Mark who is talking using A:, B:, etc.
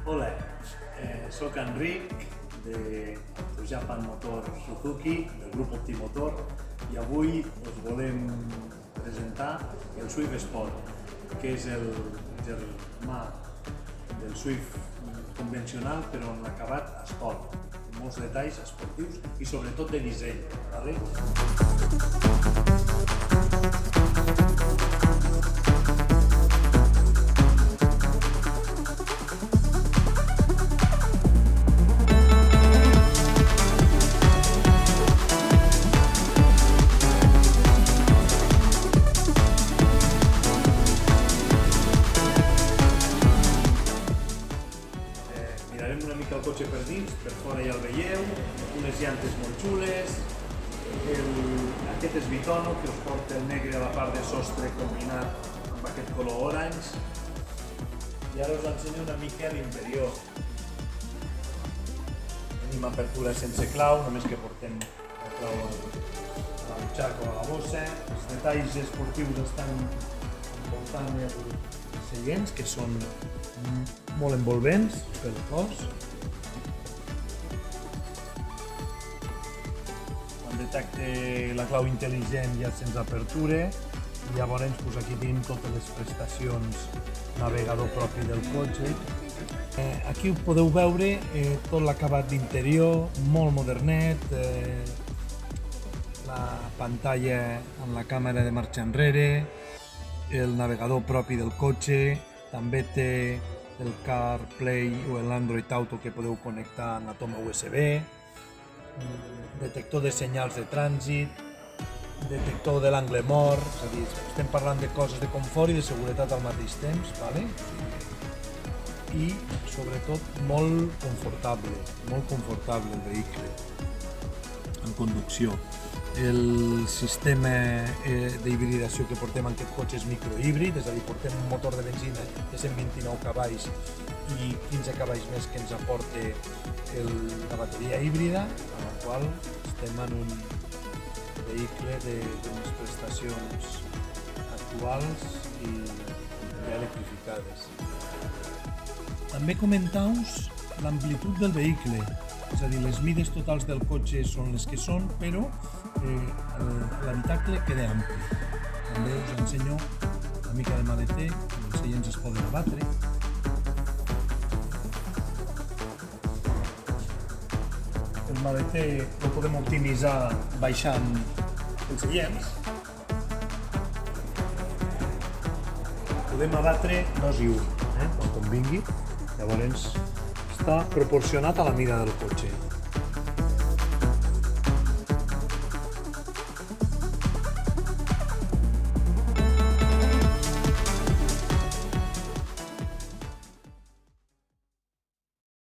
A: Hola, soc Enric de Japan Motor Suzuki, del grup Optimotor, i avui us volem presentar el Swift Sport, que és el germà del Swift convencional però en l'acabat esport, amb molts detalls esportius i sobretot de disseny. ¿Vale? Mirarem una mica el cotxe per dins, per fora ja el veieu, unes llantes molt xules, aquest és Bitono, que us porta el negre a la part de sostre combinat amb aquest color orange. I ara us ensenyo una mica l'interior. Tenim apertura sense clau, només que portem la clau a la butxaca o a la bossa. Els detalls esportius estan envoltant els seients, que són molt envolvents pel cos. Quan detecte la clau intel·ligent ja sense apertura, i llavors aquí tenim totes les prestacions navegador propi del cotxe. Aquí ho podeu veure tot l'acabat d'interior, molt modernet, la pantalla amb la càmera de marxa enrere, el navegador propi del cotxe, també té el CarPlay o l'Android Auto que podeu connectar amb la toma USB, detector de senyals de trànsit, detector de l'angle mort, és a dir, estem parlant de coses de confort i de seguretat al mateix temps, ¿vale? I sobretot molt confortable el vehicle en conducció. El sistema d'hibridació que portem en aquest cotxe és microhíbrid, és a dir, portem un motor de benzina de 129 cavalls i 15 cavalls més que ens aporta la bateria híbrida, amb la qual estem en un vehicle d'unes prestacions actuals i ja electrificades. També comentar-vos l'amplitud del vehicle, és a dir, les mides totals del cotxe són les que són, però l'habitacle queda ampli. També us ensenyo una mica de maleter, els seients es poden abatre. El maleter el podem optimitzar baixant els seients. Podem abatre dos i un, quan convingui. Llavors està proporcionat a la mida del cotxe.